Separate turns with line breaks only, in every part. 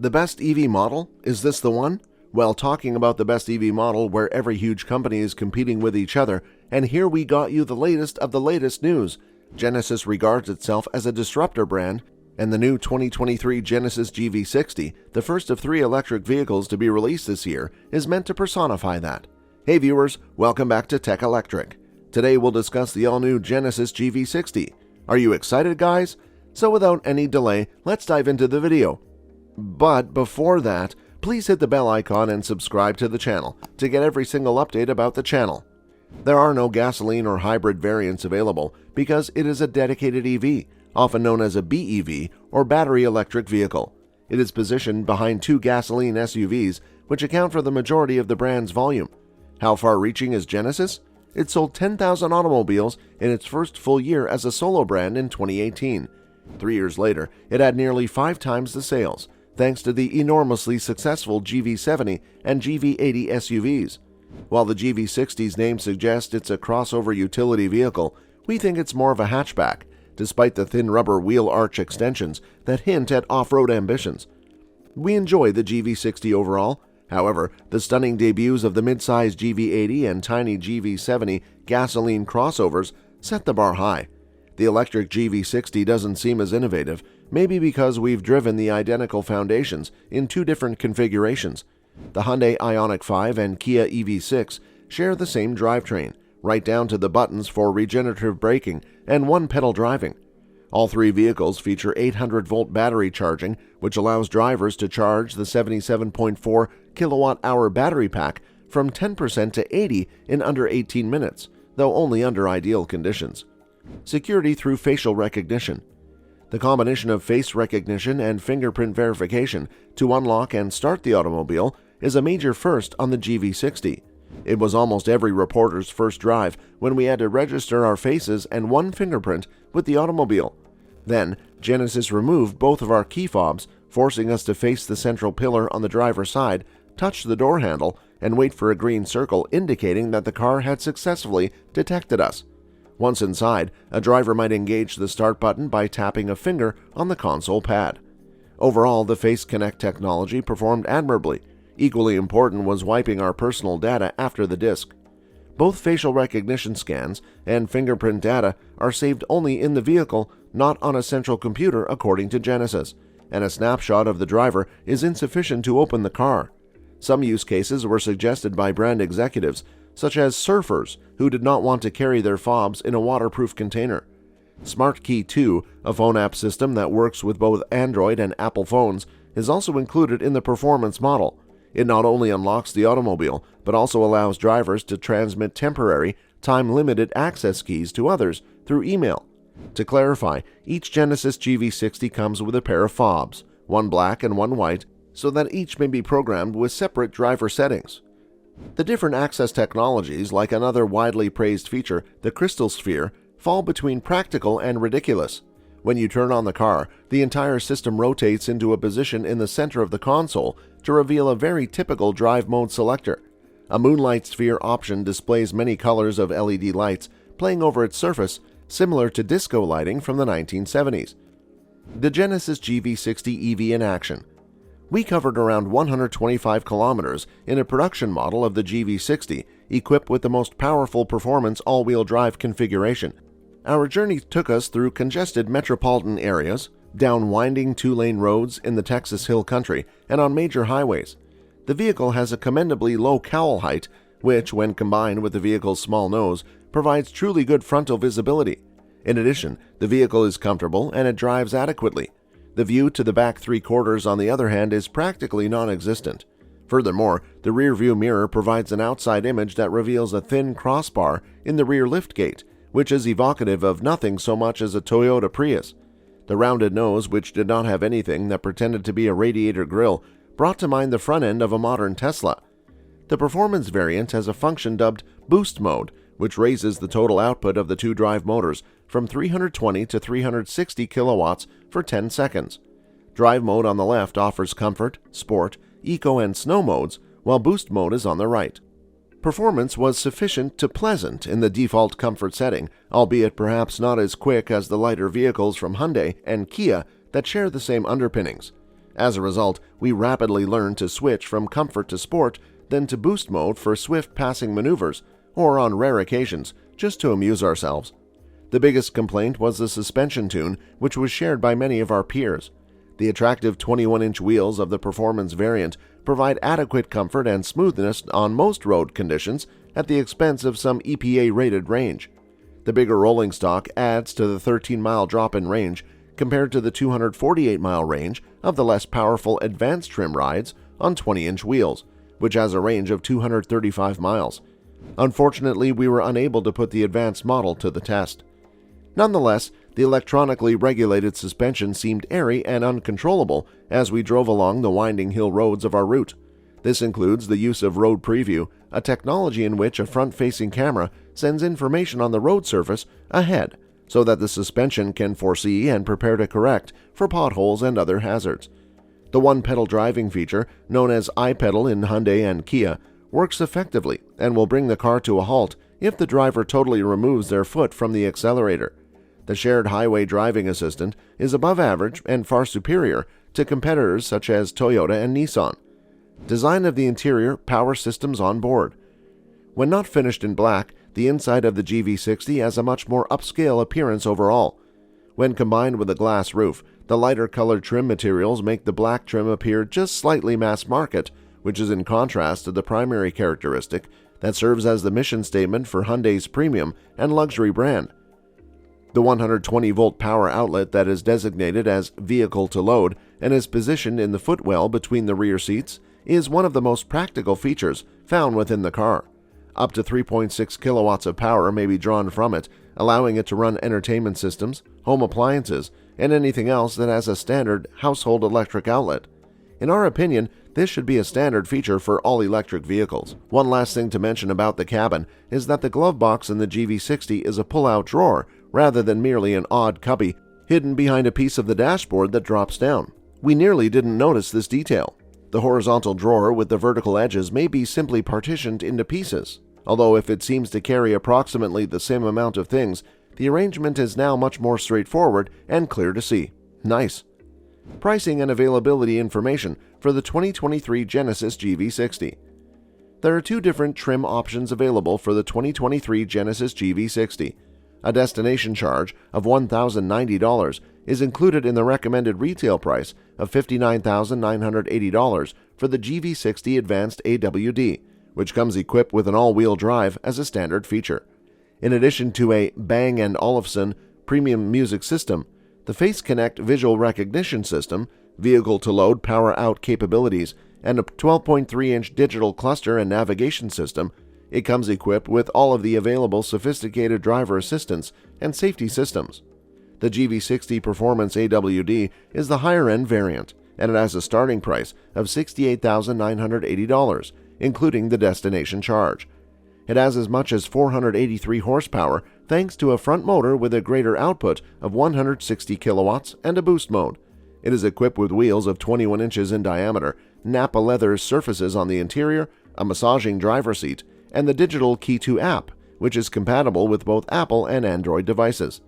The best EV model? Is this the one? Well, talking about the best EV model where every huge company is competing with each other, and here we got you the latest of the latest news. Genesis regards itself as a disruptor brand, and the new 2023 Genesis GV60, the first of 3 electric vehicles to be released this year, is meant to personify that. Hey viewers, welcome back to Tech Electric. Today we'll discuss the all-new Genesis GV60. Are you excited, guys? So without any delay, let's dive into the video. But before that, please hit the bell icon and subscribe to the channel to get every single update about the channel. There are no gasoline or hybrid variants available because it is a dedicated EV, often known as a BEV or battery electric vehicle. It is positioned behind 2 gasoline SUVs, which account for the majority of the brand's volume. How far-reaching is Genesis? It sold 10,000 automobiles in its first full year as a solo brand in 2018. 3 years later, it had nearly 5 times the sales, thanks to the enormously successful GV70 and GV80 SUVs. While the GV60's name suggests it's a crossover utility vehicle, we think it's more of a hatchback, despite the thin rubber wheel arch extensions that hint at off-road ambitions. We enjoy the GV60 overall. However, the stunning debuts of the mid-size GV80 and tiny GV70 gasoline crossovers set the bar high. The electric GV60 doesn't seem as innovative, maybe because we've driven the identical foundations in 2 different configurations. The Hyundai Ioniq 5 and Kia EV6 share the same drivetrain, right down to the buttons for regenerative braking and one-pedal driving. All 3 vehicles feature 800-volt battery charging, which allows drivers to charge the 77.4 kilowatt-hour battery pack from 10% to 80% in under 18 minutes, though only under ideal conditions. Security through facial recognition. The combination of face recognition and fingerprint verification to unlock and start the automobile is a major first on the GV60. It was almost every reporter's first drive when we had to register our faces and one fingerprint with the automobile. Then, Genesis removed both of our key fobs, forcing us to face the central pillar on the driver's side, touch the door handle, and wait for a green circle indicating that the car had successfully detected us. Once inside, a driver might engage the start button by tapping a finger on the console pad. Overall, the Face Connect technology performed admirably. Equally important was wiping our personal data after the disc. Both facial recognition scans and fingerprint data are saved only in the vehicle, not on a central computer according to Genesis, and a snapshot of the driver is insufficient to open the car. Some use cases were suggested by brand executives, such as surfers who did not want to carry their fobs in a waterproof container. SmartKey 2, a phone app system that works with both Android and Apple phones, is also included in the performance model. It not only unlocks the automobile, but also allows drivers to transmit temporary, time-limited access keys to others through email. To clarify, each Genesis GV60 comes with a pair of fobs, one black and one white, so that each may be programmed with separate driver settings. The different access technologies, like another widely praised feature, the Crystal Sphere, fall between practical and ridiculous. When you turn on the car, the entire system rotates into a position in the center of the console to reveal a very typical drive mode selector. A Moonlight Sphere option displays many colors of LED lights playing over its surface, similar to disco lighting from the 1970s. The Genesis GV60 EV in action. We covered around 125 kilometers in a production model of the GV60, equipped with the most powerful performance all-wheel drive configuration. Our journey took us through congested metropolitan areas, down winding 2-lane roads in the Texas Hill Country, and on major highways. The vehicle has a commendably low cowl height, which, when combined with the vehicle's small nose, provides truly good frontal visibility. In addition, the vehicle is comfortable and it drives adequately. The view to the back 3/4, on the other hand, is practically non-existent. Furthermore, the rear view mirror provides an outside image that reveals a thin crossbar in the rear liftgate, which is evocative of nothing so much as a Toyota Prius. The rounded nose, which did not have anything that pretended to be a radiator grille, brought to mind the front end of a modern Tesla. The performance variant has a function dubbed Boost Mode, which raises the total output of the 2 drive motors from 320 to 360 kilowatts for 10 seconds. Drive mode on the left offers comfort, sport, eco, and snow modes, while boost mode is on the right. Performance was sufficient to pleasant in the default comfort setting, albeit perhaps not as quick as the lighter vehicles from Hyundai and Kia that share the same underpinnings. As a result, we rapidly learned to switch from comfort to sport, then to boost mode for swift passing maneuvers, or on rare occasions, just to amuse ourselves. The biggest complaint was the suspension tune, which was shared by many of our peers. The attractive 21-inch wheels of the performance variant provide adequate comfort and smoothness on most road conditions at the expense of some EPA-rated range. The bigger rolling stock adds to the 13-mile drop in range compared to the 248-mile range of the less powerful advanced trim rides on 20-inch wheels, which has a range of 235 miles. Unfortunately, we were unable to put the advanced model to the test. Nonetheless, the electronically regulated suspension seemed airy and uncontrollable as we drove along the winding hill roads of our route. This includes the use of Road Preview, a technology in which a front-facing camera sends information on the road surface ahead so that the suspension can foresee and prepare to correct for potholes and other hazards. The one-pedal driving feature, known as iPedal in Hyundai and Kia, works effectively and will bring the car to a halt if the driver totally removes their foot from the accelerator. The shared highway driving assistant is above average and far superior to competitors such as Toyota and Nissan. Design of the interior, power systems on board. When not finished in black, the inside of the GV60 has a much more upscale appearance overall. When combined with a glass roof, the lighter colored trim materials make the black trim appear just slightly mass market, which is in contrast to the primary characteristic that serves as the mission statement for Hyundai's premium and luxury brand. The 120-volt power outlet that is designated as vehicle to load and is positioned in the footwell between the rear seats is one of the most practical features found within the car. Up to 3.6 kilowatts of power may be drawn from it, allowing it to run entertainment systems, home appliances, and anything else that has a standard household electric outlet. In our opinion, this should be a standard feature for all electric vehicles. One last thing to mention about the cabin is that the glove box in the GV60 is a pull-out drawer rather than merely an odd cubby hidden behind a piece of the dashboard that drops down. We nearly didn't notice this detail. The horizontal drawer with the vertical edges may be simply partitioned into pieces, although if it seems to carry approximately the same amount of things, the arrangement is now much more straightforward and clear to see. Nice. Pricing and availability information for the 2023 Genesis GV60. There are two different trim options available for the 2023 Genesis GV60. A destination charge of $1,090 is included in the recommended retail price of $59,980 for the GV60 Advanced AWD, which comes equipped with an all-wheel drive as a standard feature. In addition to a Bang & Olufsen premium music system, the Face Connect visual recognition system, vehicle-to-load power-out capabilities, and a 12.3-inch digital cluster and navigation system, it comes equipped with all of the available sophisticated driver assistance and safety systems. The GV60 Performance AWD is the higher-end variant, and it has a starting price of $68,980, including the destination charge. It has as much as 483 horsepower thanks to a front motor with a greater output of 160 kilowatts and a boost mode. It is equipped with wheels of 21 inches in diameter, Nappa leather surfaces on the interior, a massaging driver seat, and the digital Key 2 app, which is compatible with both Apple and Android devices.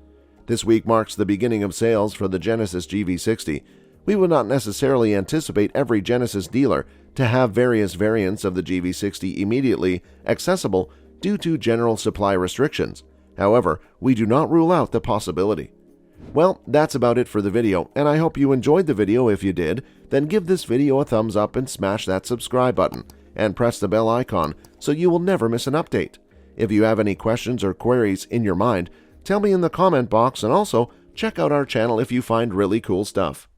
This week marks the beginning of sales for the Genesis GV60. We would not necessarily anticipate every Genesis dealer to have various variants of the GV60 immediately accessible due to general supply restrictions. However, we do not rule out the possibility. Well, that's about it for the video, and I hope you enjoyed the video. If you did, then give this video a thumbs up and smash that subscribe button, and press the bell icon so you will never miss an update. If you have any questions or queries in your mind, tell me in the comment box, and also check out our channel if you find really cool stuff.